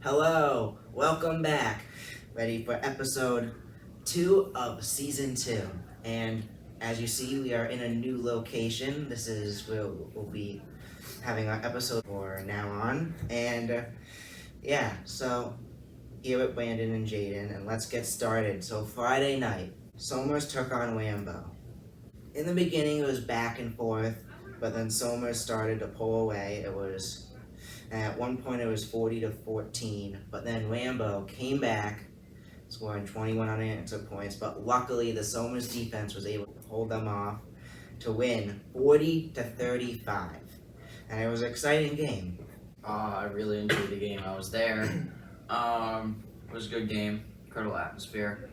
Hello, welcome back. Ready for episode 2 of season 2. And as you see, we are in a new location. This is where we'll be having our episode for now on. And so here with Brandon and Jayden, and let's get started. So Friday night, Somers took on Wambo. In the beginning, it was back and forth, but then Somers started to pull away. At one point, it was 40-14, but then Wambo came back, scoring 21 unanswered points. But luckily, the Somers defense was able to hold them off to win 40-35, and it was an exciting game. I really enjoyed the game. I was there. It was a good game. Incredible atmosphere.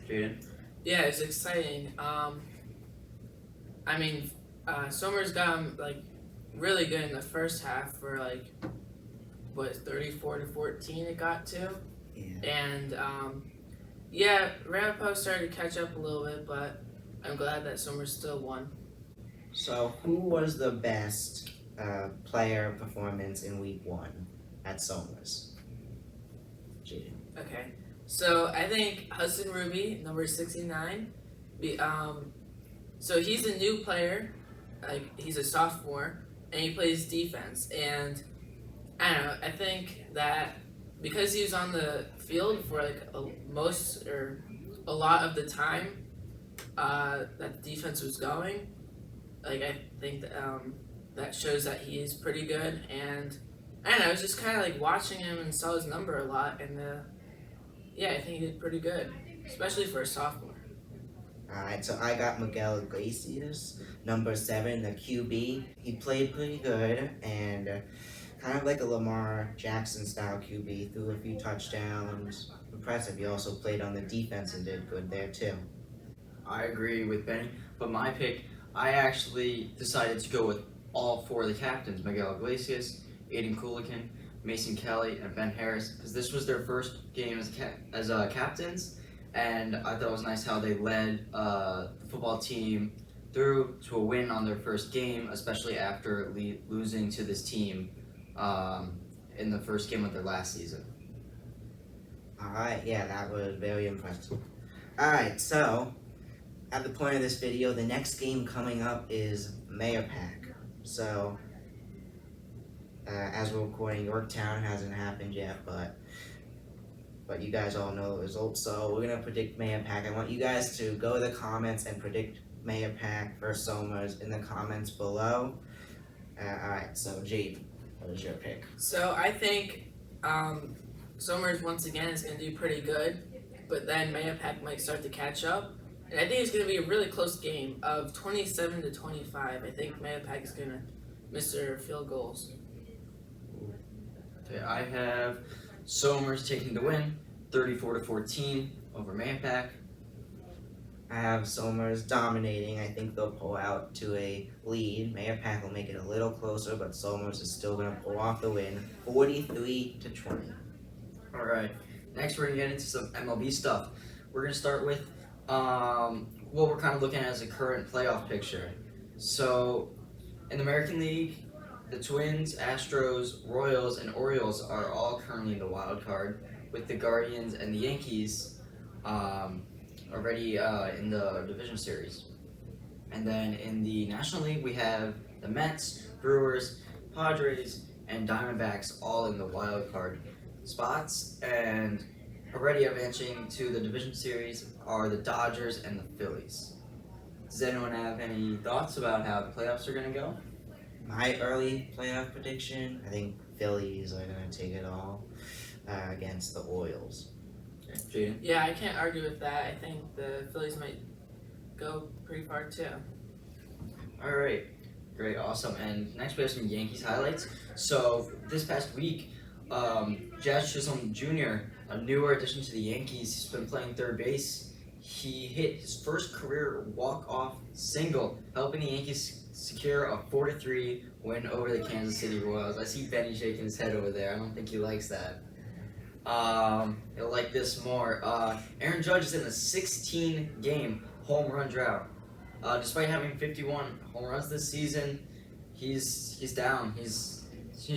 Jayden? Yeah, it's exciting. Somers got him really good in the first half for 34-14 it got to, and Ramapo started to catch up a little bit, but I'm glad that Somers still won. So, who was the best player performance in week 1 at Somers? Jayden. Okay, so I think Hudson Ruby, number 69. So he's a new player, he's a sophomore, and he plays defense. And I don't know, I think that because he was on the field for a lot of the time that the defense was going, I think that shows that he is pretty good. And I don't know, I was just kind of watching him and saw his number a lot, and I think he did pretty good, especially for a sophomore. Alright, so I got Miguel Iglesias, number 7, the QB. He played pretty good, and kind of like a Lamar Jackson style QB, threw a few touchdowns. Impressive. He also played on the defense and did good there too. I agree with Benny, but my pick, I actually decided to go with all 4 of the captains: Miguel Iglesias, Aiden Coolican, Mason Kelly, and Ben Harris, because this was their first game as captains. And I thought it was nice how they led the football team through to a win on their first game, especially after losing to this team in the first game of their last season. Alright, that was very impressive. Alright, so at the point of this video, the next game coming up is Mayor Pack. So, as we're recording, Yorktown hasn't happened yet, but you guys all know the results, so we're going to predict Mayor Pack. I want you guys to go to the comments and predict Mayor Pack versus Somers in the comments below. Alright, so Jayden, what is your pick? So I think Somers once again is going to do pretty good, but then Mayapak might start to catch up. And I think it's going to be a really close game of 27-25. I think Mayapak is going to miss their field goals. Okay, I have Somers taking the win, 34-14 over Mayapak. I have Somers dominating. I think they'll pull out to a lead. Mayor Pack will make it a little closer, but Somers is still going to pull off the win, 43-20. All right. Next, we're gonna get into some MLB stuff. We're gonna start with what we're kind of looking at as a current playoff picture. So, in the American League, the Twins, Astros, Royals, and Orioles are all currently in the wild card, with the Guardians and the Yankees already in the division series. And then in the National League, we have the Mets, Brewers, Padres, and Diamondbacks all in the wild card spots. And already advancing to the division series are the Dodgers and the Phillies. Does anyone have any thoughts about how the playoffs are going to go? My early playoff prediction, I think Phillies are going to take it all against the Orioles. Okay, Jayden? Yeah, I can't argue with that. I think the Phillies might go pretty far too. All right, great, awesome. And next we have some Yankees highlights. So this past week, Jazz Chisholm Jr., a newer addition to the Yankees, he's been playing third base. He hit his first career walk-off single, helping the Yankees secure a 4-3 win over the Kansas City Royals. I see Benny shaking his head over there. I don't think he likes that. He'll like this more. Aaron Judge is in a 16-game home run drought. Despite having 51 home runs this season, he's down. He's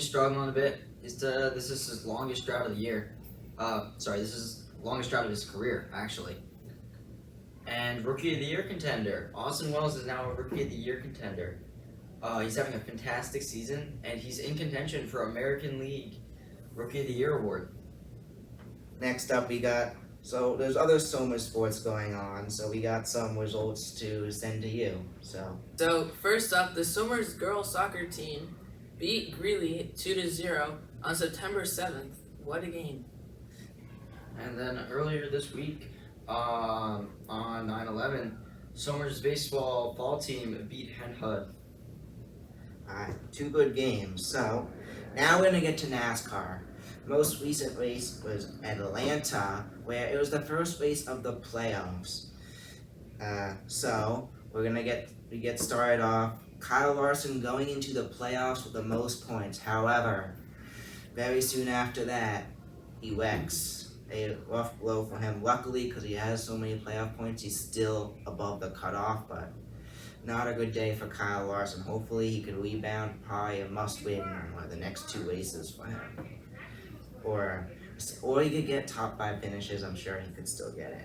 struggling a bit. This is his longest drought of the year. This is longest drought of his career, actually. And Rookie of the Year contender. Austin Wells is now a Rookie of the Year contender. He's having a fantastic season, and he's in contention for American League Rookie of the Year award. Next up, so there's other Soma sports going on, so we got some results to send to you. So first up, the Somers girls soccer team beat Greeley 2-0 on September 7th. What a game! And then earlier this week, on 9/11, Somers baseball fall team beat Hen Hud. Alright, 2 good games. So now we're gonna get to NASCAR. Most recent race was Atlanta, where it was the first race of the playoffs. So we get started off. Kyle Larson going into the playoffs with the most points. However, very soon after that, he wrecks. A rough blow for him. Luckily, because he has so many playoff points, he's still above the cutoff, but not a good day for Kyle Larson. Hopefully, he can rebound. Probably a must-win on one of the next 2 races for him. Or he could get top 5 finishes. I'm sure he could still get it.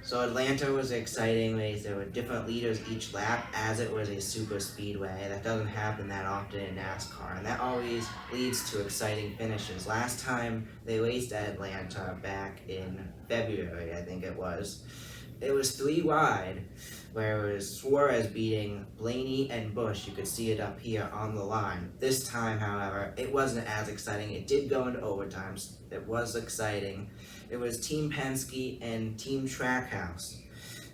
So Atlanta was an exciting race. There were different leaders each lap, as it was a super speedway. That doesn't happen that often in NASCAR, and that always leads to exciting finishes. Last time they raced at Atlanta back in February, I think it was 3 wide, where it was Suarez beating Blaney and Busch. You could see it up here on the line. This time, however, it wasn't as exciting. It did go into overtimes. It was exciting. It was Team Penske and Team Trackhouse.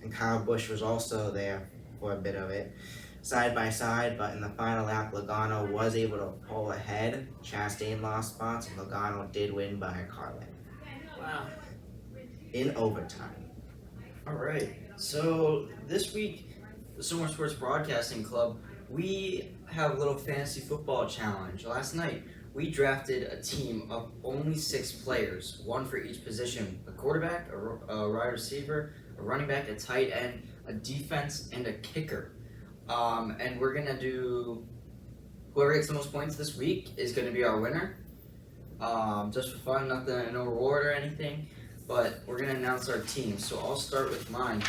And Kyle Busch was also there for a bit of it, side by side, but in the final lap, Logano was able to pull ahead. Chastain lost spots, and Logano did win by a car length. Wow. In overtime. Alright, so this week, the Somers Sports Broadcasting Club, we have a little fantasy football challenge. Last night, we drafted a team of only 6 players, 1 for each position: a quarterback, a wide receiver, a running back, a tight end, a defense, and a kicker. And we're gonna do whoever gets the most points this week is gonna be our winner. Just for fun, no reward or anything. But we're going to announce our team. So I'll start with mine.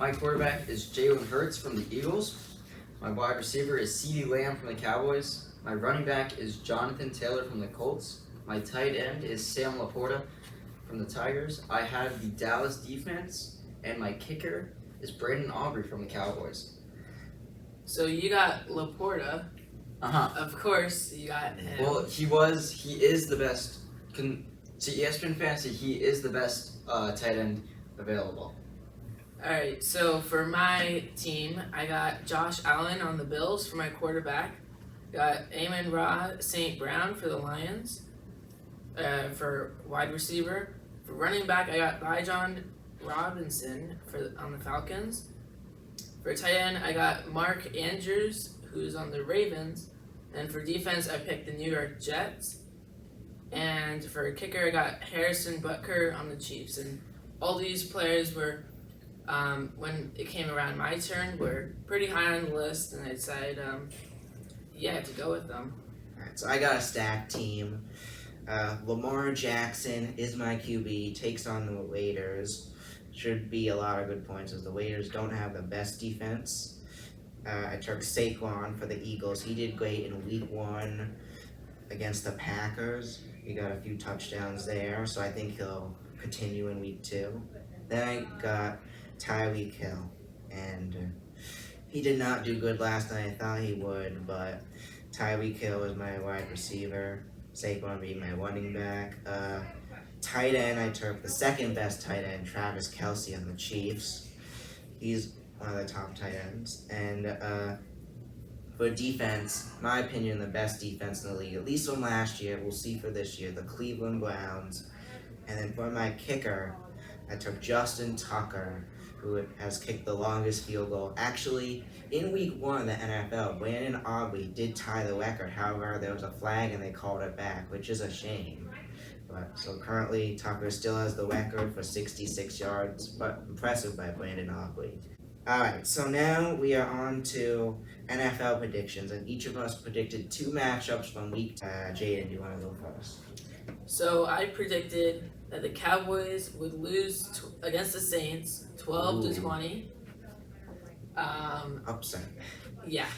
My quarterback is Jalen Hurts from the Eagles. My wide receiver is CeeDee Lamb from the Cowboys. My running back is Jonathan Taylor from the Colts. My tight end is Sam Laporta from the Tigers. I have the Dallas defense. And my kicker is Brandon Aubrey from the Cowboys. So you got Laporta. Uh-huh. Of course, you got him. Well, he is the best. To ESPN Fantasy, he is the best tight end available. Alright, so for my team, I got Josh Allen on the Bills for my quarterback. Got Amon-Ra St. Brown for the Lions for wide receiver. For running back, I got Bijan Robinson on the Falcons. For tight end, I got Mark Andrews, who's on the Ravens. And for defense, I picked the New York Jets. And for a kicker, I got Harrison Butker on the Chiefs. And all these players were, when it came around my turn, were pretty high on the list. And I decided, to go with them. Alright, so I got a stacked team. Lamar Jackson is my QB, takes on the Raiders. Should be a lot of good points, as the Raiders don't have the best defense. I took Saquon for the Eagles. He did great in week 1 against the Packers. He got a few touchdowns there, so I think he'll continue in week 2. Then I got Tyreek Hill, and he did not do good last night. I thought he would, but Tyreek Hill was my wide receiver, Saquon being my running back. Tight end, I took the second best tight end, Travis Kelce on the Chiefs. He's one of the top tight ends. And for defense, my opinion, the best defense in the league, at least from last year, we'll see for this year, the Cleveland Browns. And then for my kicker, I took Justin Tucker, who has kicked the longest field goal. Actually, in week 1 of the NFL, Brandon Aubrey did tie the record. However, there was a flag and they called it back, which is a shame. But so currently, Tucker still has the record for 66 yards, but impressive by Brandon Aubrey. Alright, so now we are on to NFL predictions, and each of us predicted 2 matchups from Jayden, do you want to go first? So I predicted that the Cowboys would lose against the Saints 12 Ooh. to 20. Upset. Yeah.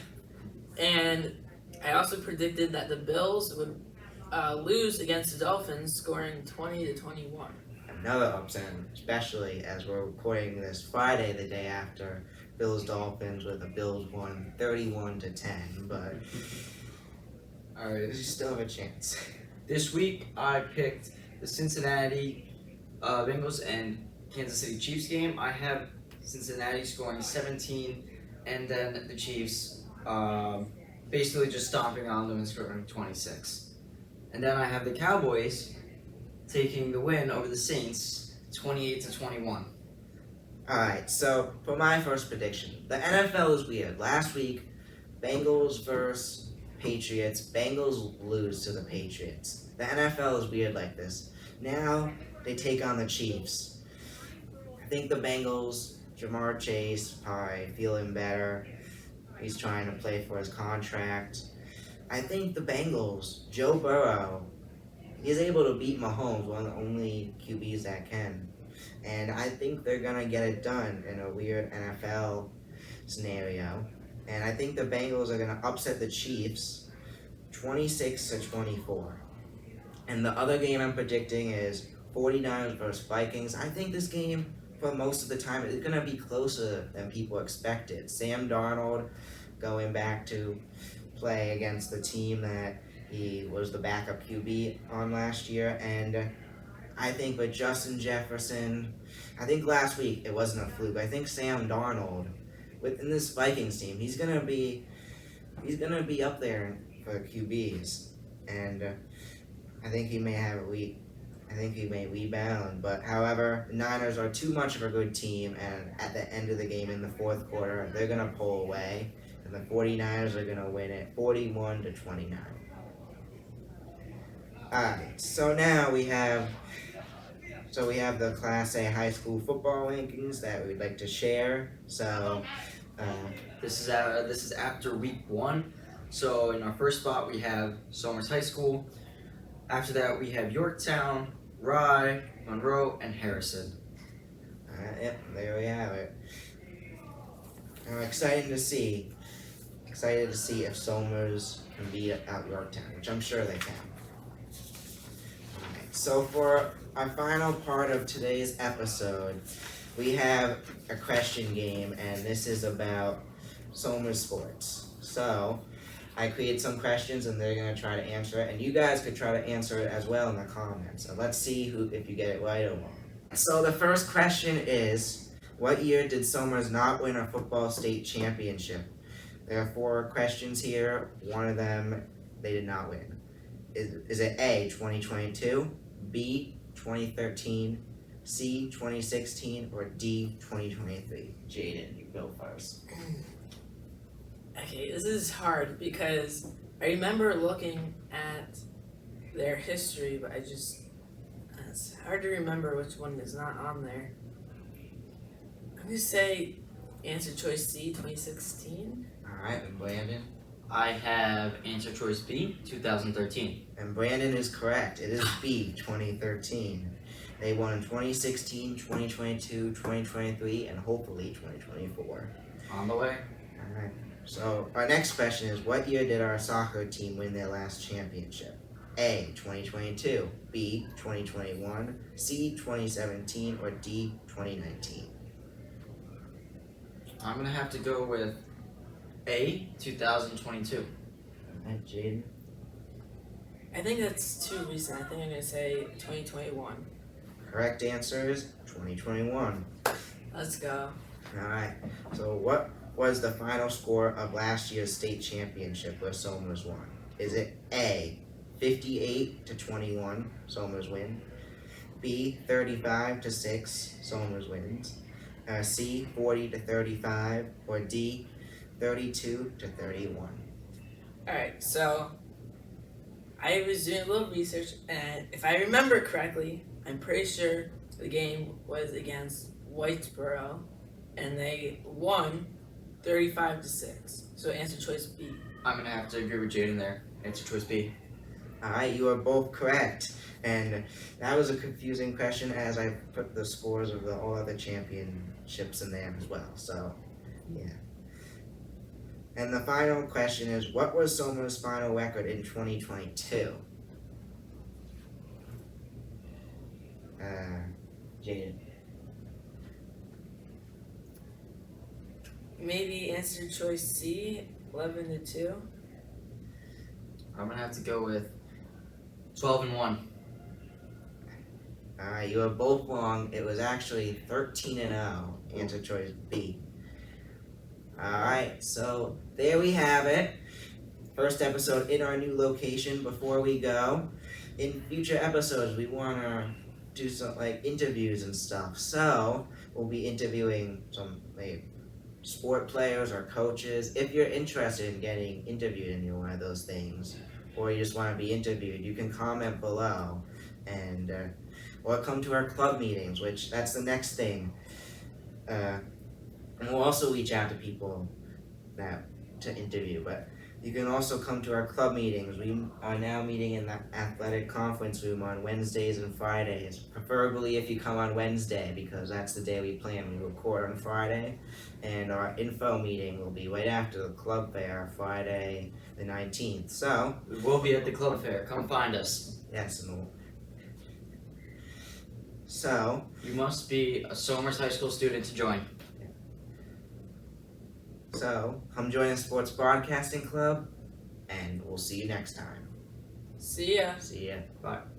And I also predicted that the Bills would lose against the Dolphins, scoring 20 to 21. Another upset, especially as we're recording this Friday, the day after Bills Dolphins, where the Bills won 31 to 10, but Alright, you still have a chance. this week I picked the Cincinnati Bengals and Kansas City Chiefs game. I have Cincinnati scoring 17, and then the Chiefs basically just stomping on them and scoring 26. And then I have the Cowboys taking the win over the Saints, 28 to 21. Alright, so for my first prediction, the NFL is weird. Last week, Bengals versus Patriots, Bengals lose to the Patriots. The NFL is weird like this. Now, they take on the Chiefs. I think the Bengals, Jamar Chase, probably feeling better. He's trying to play for his contract. I think the Bengals, Joe Burrow, he's able to beat Mahomes, one of the only QBs that can. And I think they're going to get it done in a weird NFL scenario. And I think the Bengals are going to upset the Chiefs 26 to 24. And the other game I'm predicting is 49ers versus Vikings. I think this game, for most of the time, is going to be closer than people expected. Sam Darnold going back to play against the team that he was the backup QB on last year, and I think with Justin Jefferson, I think last week it wasn't a fluke. I think Sam Darnold, within this Vikings team, he's gonna be up there for QBs, and I think he may have a week. I think he may rebound, but however, the Niners are too much of a good team, and at the end of the game in the fourth quarter, they're gonna pull away, and the 49ers are gonna win it 41 to 29. Alright, so now we have the Class A high school football rankings that we'd like to share. So This is after week 1. So in our first spot we have Somers High School. After that we have Yorktown, Rye, Monroe, and Harrison. yep, there we have it. I'm excited to see if Somers can beat out Yorktown, which I'm sure they can. Alright, so for our final part of today's episode, we have a question game, and this is about Somers sports. So I created some questions, and they're gonna try to answer it, and you guys could try to answer it as well in the comments. So let's see if you get it right or wrong. So the first question is, what year did Somers not win a football state championship? There are 4 questions here. One of them they did not win. Is it A, 2022, B, 2013, C, 2016, or D, 2023? Jayden, you go first. Okay, this is hard because I remember looking at their history, but it's hard to remember which one is not on there. I'm gonna say answer choice C, 2016. Alright, and Brandon? I have answer choice B, 2013. And Brandon is correct. It is B, 2013. They won in 2016, 2022, 2023, and hopefully 2024. On the way. Alright. So our next question is, what year did our soccer team win their last championship? A, 2022, B, 2021, C, 2017, or D, 2019? I'm going to have to go with A, 2022. Alright, Jayden? I think that's too recent. I think I'm gonna say 2021. Correct answer is 2021. Let's go. Alright, so what was the final score of last year's state championship where Somers won? Is it A, 58 to 21, Somers win? B, 35 to 6, Somers wins? C, 40 to 35, or D, 32 to 31? Alright, so I was doing a little research, and if I remember correctly, I'm pretty sure the game was against Whitesboro, and they won 35-6. So answer choice B. I'm gonna have to agree with Jayden there. Answer choice B. Alright, you are both correct. And that was a confusing question as I put the scores of all other championships in there as well. So, yeah. And the final question is, what was Soma's final record in 2022? Jayden. Maybe answer choice C, 11-2. I'm gonna have to go with 12-1. Alright, you are both wrong. It was actually 13-0. Answer choice B. Alright, so there we have it. First episode in our new location. Before we go, in future episodes, we want to do some interviews and stuff. So we'll be interviewing some sport players or coaches. If you're interested in getting interviewed in one of those things, or you just want to be interviewed, you can comment below, and or come to our club meetings, which that's the next thing. And we'll also reach out to people to interview, but you can also come to our club meetings. We are now meeting in the athletic conference room on Wednesdays and Fridays. Preferably if you come on Wednesday, because that's the day we plan. We record on Friday, and our info meeting will be right after the club fair, Friday the 19th. So, We will be at the club fair. Come find us. yes, so, You must be a Somers High School student to join. come join the Sports Broadcasting Club, and we'll see you next time. See ya. See ya. Bye.